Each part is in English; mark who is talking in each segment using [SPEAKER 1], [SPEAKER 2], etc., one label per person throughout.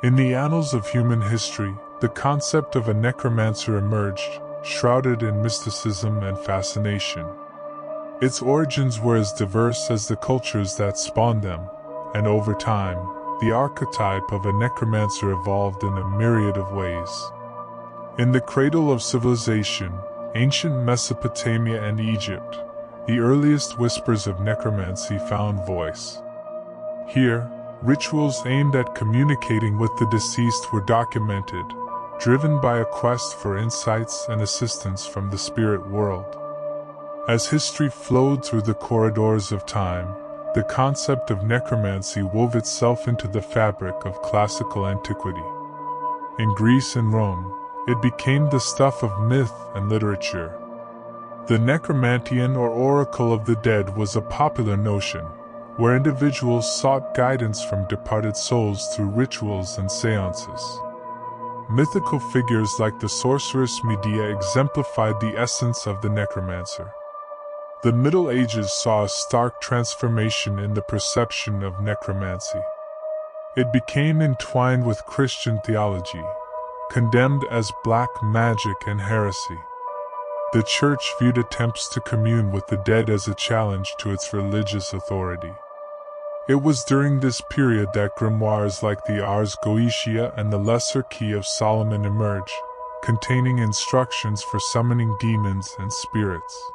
[SPEAKER 1] In the annals of human history, the concept of a necromancer emerged, shrouded in mysticism and fascination. Its origins were as diverse as the cultures that spawned them, and over time, the archetype of a necromancer evolved in a myriad of ways. In the cradle of civilization, ancient Mesopotamia and Egypt, the earliest whispers of necromancy found voice. Here, rituals aimed at communicating with the deceased were documented, driven by a quest for insights and assistance from the spirit world. As history flowed through the corridors of time, the concept of necromancy wove itself into the fabric of classical antiquity. In Greece and Rome, it became the stuff of myth and literature. The necromantian or oracle of the dead was a popular notion, where individuals sought guidance from departed souls through rituals and seances. Mythical figures like the sorceress Medea exemplified the essence of the necromancer. The Middle Ages saw a stark transformation in the perception of necromancy. It became entwined with Christian theology, condemned as black magic and heresy. The Church viewed attempts to commune with the dead as a challenge to its religious authority. It was during this period that grimoires like the Ars Goetia and the Lesser Key of Solomon emerged, containing instructions for summoning demons and spirits.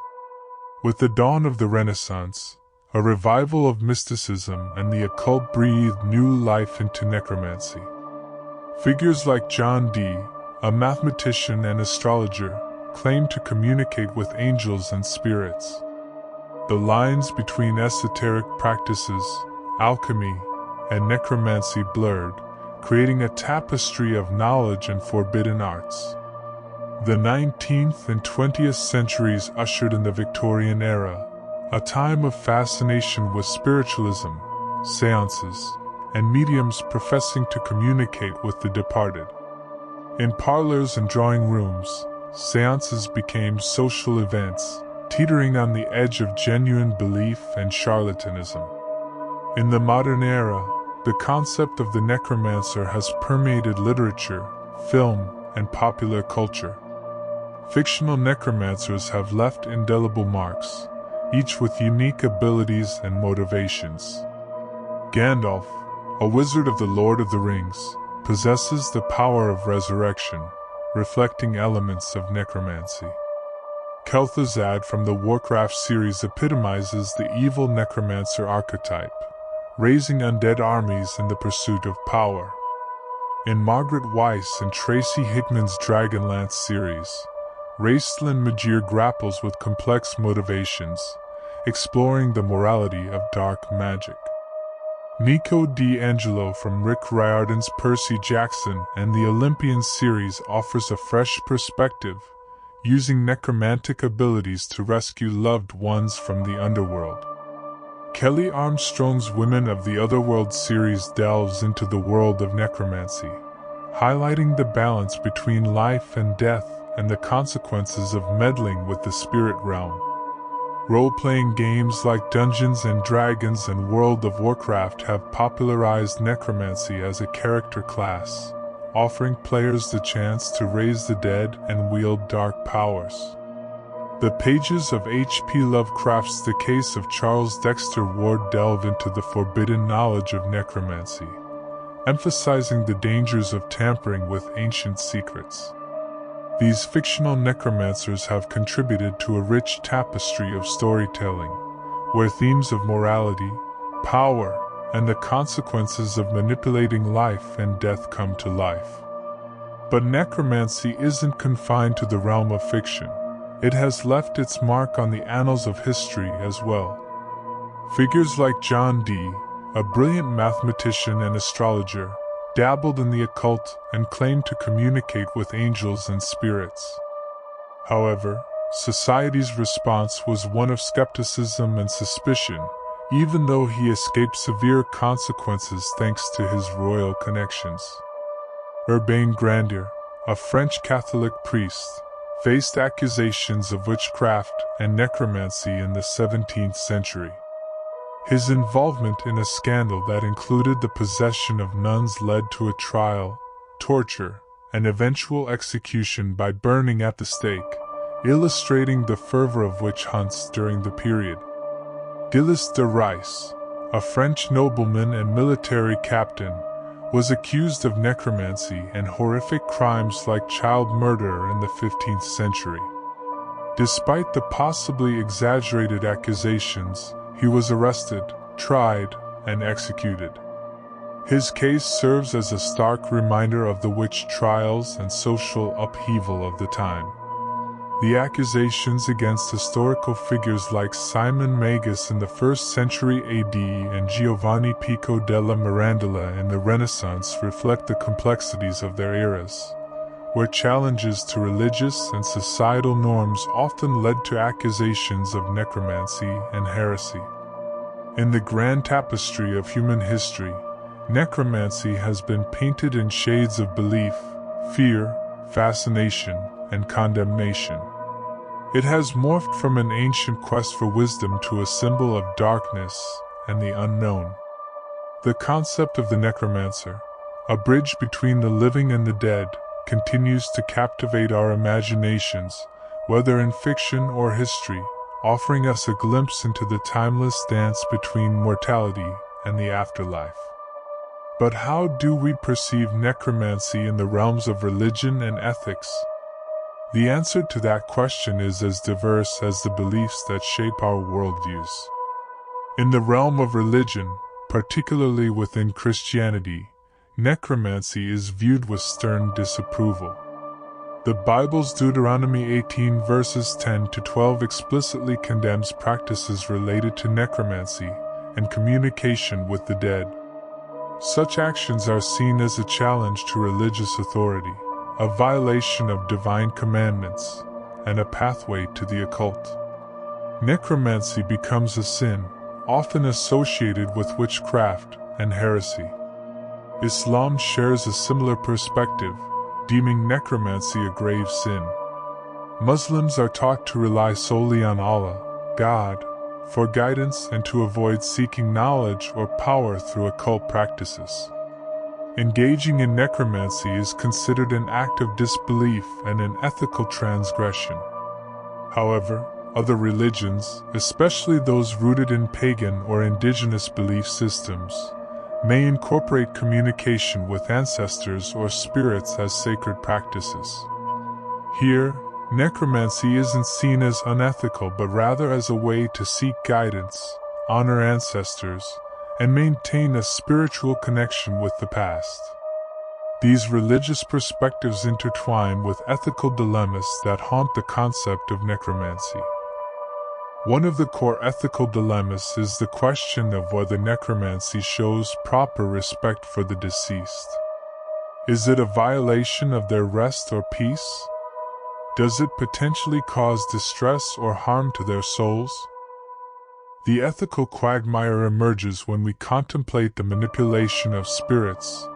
[SPEAKER 1] With the dawn of the Renaissance, a revival of mysticism and the occult breathed new life into necromancy. Figures like John Dee, a mathematician and astrologer, claimed to communicate with angels and spirits. The lines between esoteric practices, alchemy, and necromancy blurred, creating a tapestry of knowledge and forbidden arts. The 19th and 20th centuries ushered in the Victorian era, a time of fascination with spiritualism, seances, and mediums professing to communicate with the departed. In parlors and drawing rooms, seances became social events, teetering on the edge of genuine belief and charlatanism. In the modern era, the concept of the necromancer has permeated literature, film, and popular culture. Fictional necromancers have left indelible marks, each with unique abilities and motivations. Gandalf, a wizard of the Lord of the Rings, possesses the power of resurrection, reflecting elements of necromancy. Kel'Thuzad from the Warcraft series epitomizes the evil necromancer archetype, raising undead armies in the pursuit of power. In Margaret Weiss and Tracy Hickman's Dragonlance series, Raistlin Majir grapples with complex motivations, exploring the morality of dark magic. Nico D'Angelo from Rick Riordan's Percy Jackson and the Olympian series offers a fresh perspective, using necromantic abilities to rescue loved ones from the underworld. Kelly Armstrong's Women of the Otherworld series delves into the world of necromancy, highlighting the balance between life and death and the consequences of meddling with the spirit realm. Role-playing games like Dungeons & Dragons and World of Warcraft have popularized necromancy as a character class, offering players the chance to raise the dead and wield dark powers. The pages of H.P. Lovecraft's The Case of Charles Dexter Ward delve into the forbidden knowledge of necromancy, emphasizing the dangers of tampering with ancient secrets. These fictional necromancers have contributed to a rich tapestry of storytelling, where themes of morality, power, and the consequences of manipulating life and death come to life. But necromancy isn't confined to the realm of fiction. It has left its mark on the annals of history as well. Figures like John Dee, a brilliant mathematician and astrologer, dabbled in the occult and claimed to communicate with angels and spirits. However, society's response was one of skepticism and suspicion, even though he escaped severe consequences thanks to his royal connections. Urbain Grandier, a French Catholic priest, faced accusations of witchcraft and necromancy in the 17th century. His involvement in a scandal that included the possession of nuns led to a trial, torture, and eventual execution by burning at the stake, illustrating the fervor of witch hunts during the period. Gilles de Rais, a French nobleman and military captain, was accused of necromancy and horrific crimes like child murder in the 15th century. Despite the possibly exaggerated accusations, he was arrested, tried, and executed. His case serves as a stark reminder of the witch trials and social upheaval of the time. The accusations against historical figures like Simon Magus in the 1st century AD and Giovanni Pico della Mirandola in the Renaissance reflect the complexities of their eras, where challenges to religious and societal norms often led to accusations of necromancy and heresy. In the grand tapestry of human history, necromancy has been painted in shades of belief, fear, fascination, and condemnation. It has morphed from an ancient quest for wisdom to a symbol of darkness and the unknown. The concept of the necromancer, a bridge between the living and the dead, continues to captivate our imaginations, whether in fiction or history, offering us a glimpse into the timeless dance between mortality and the afterlife. But how do we perceive necromancy in the realms of religion and ethics? The answer to that question is as diverse as the beliefs that shape our worldviews. In the realm of religion, particularly within Christianity, necromancy is viewed with stern disapproval. The Bible's Deuteronomy 18 verses 10 to 12 explicitly condemns practices related to necromancy and communication with the dead. Such actions are seen as a challenge to religious authority, a violation of divine commandments, and a pathway to the occult. Necromancy becomes a sin, often associated with witchcraft and heresy. Islam shares a similar perspective, deeming necromancy a grave sin. Muslims are taught to rely solely on Allah, God, for guidance and to avoid seeking knowledge or power through occult practices. Engaging in necromancy is considered an act of disbelief and an ethical transgression. However, other religions, especially those rooted in pagan or indigenous belief systems, may incorporate communication with ancestors or spirits as sacred practices. Here, necromancy isn't seen as unethical but rather as a way to seek guidance, honor ancestors, and maintain a spiritual connection with the past. These religious perspectives intertwine with ethical dilemmas that haunt the concept of necromancy. One of the core ethical dilemmas is the question of whether necromancy shows proper respect for the deceased. Is it a violation of their rest or peace? Does it potentially cause distress or harm to their souls? The ethical quagmire emerges when we contemplate the manipulation of spirits,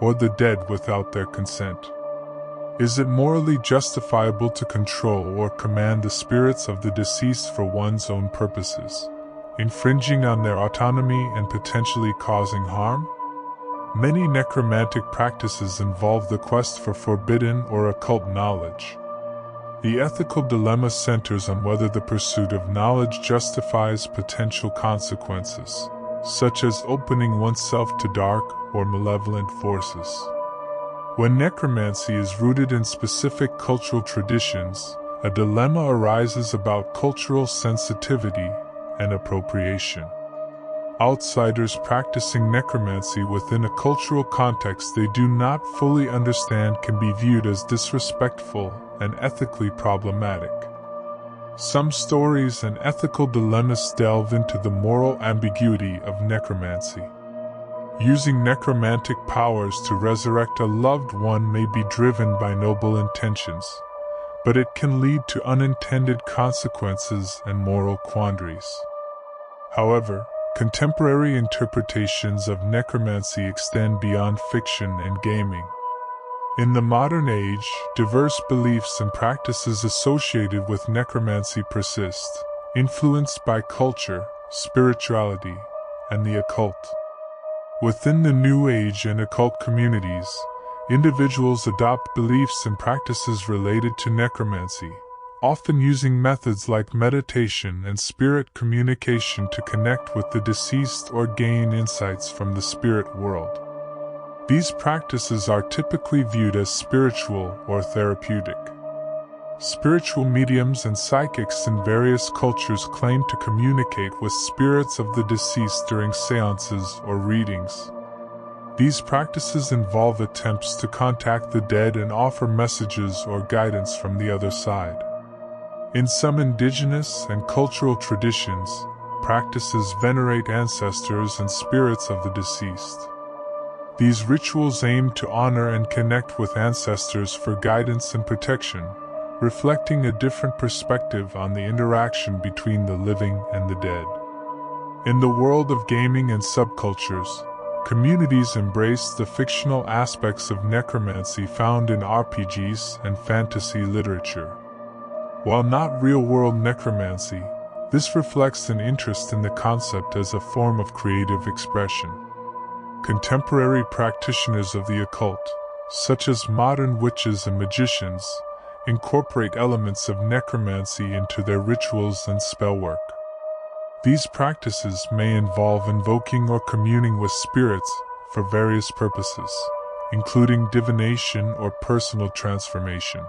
[SPEAKER 1] or the dead without their consent. Is it morally justifiable to control or command the spirits of the deceased for one's own purposes, infringing on their autonomy and potentially causing harm? Many necromantic practices involve the quest for forbidden or occult knowledge. The ethical dilemma centers on whether the pursuit of knowledge justifies potential consequences, such as opening oneself to dark or malevolent forces. When necromancy is rooted in specific cultural traditions, a dilemma arises about cultural sensitivity and appropriation. Outsiders practicing necromancy within a cultural context they do not fully understand can be viewed as disrespectful and ethically problematic. Some stories and ethical dilemmas delve into the moral ambiguity of necromancy. Using necromantic powers to resurrect a loved one may be driven by noble intentions, but it can lead to unintended consequences and moral quandaries. However, contemporary interpretations of necromancy extend beyond fiction and gaming. In the modern age, diverse beliefs and practices associated with necromancy persist, influenced by culture, spirituality, and the occult. Within the New Age and occult communities, individuals adopt beliefs and practices related to necromancy, often using methods like meditation and spirit communication to connect with the deceased or gain insights from the spirit world. These practices are typically viewed as spiritual or therapeutic. Spiritual mediums and psychics in various cultures claim to communicate with spirits of the deceased during seances or readings. These practices involve attempts to contact the dead and offer messages or guidance from the other side. In some indigenous and cultural traditions, practices venerate ancestors and spirits of the deceased. These rituals aim to honor and connect with ancestors for guidance and protection, reflecting a different perspective on the interaction between the living and the dead. In the world of gaming and subcultures, communities embrace the fictional aspects of necromancy found in RPGs and fantasy literature. While not real-world necromancy, this reflects an interest in the concept as a form of creative expression. Contemporary practitioners of the occult, such as modern witches and magicians, incorporate elements of necromancy into their rituals and spellwork. These practices may involve invoking or communing with spirits for various purposes, including divination or personal transformation.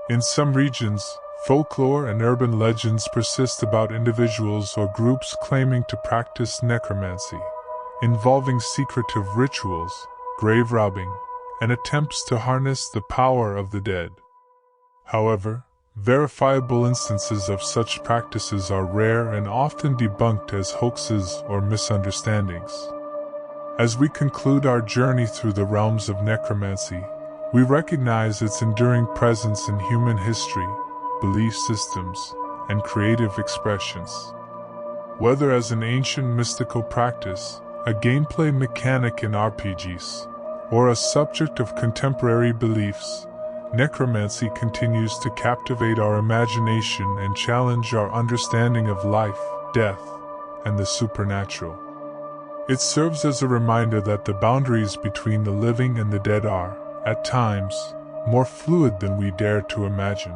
[SPEAKER 1] In some regions, folklore and urban legends persist about individuals or groups claiming to practice necromancy, involving secretive rituals, grave robbing, and attempts to harness the power of the dead. However, verifiable instances of such practices are rare and often debunked as hoaxes or misunderstandings. As we conclude our journey through the realms of necromancy, we recognize its enduring presence in human history, belief systems, and creative expressions. Whether as an ancient mystical practice, a gameplay mechanic in RPGs, or a subject of contemporary beliefs, necromancy continues to captivate our imagination and challenge our understanding of life, death, and the supernatural. It serves as a reminder that the boundaries between the living and the dead are, at times, more fluid than we dare to imagine.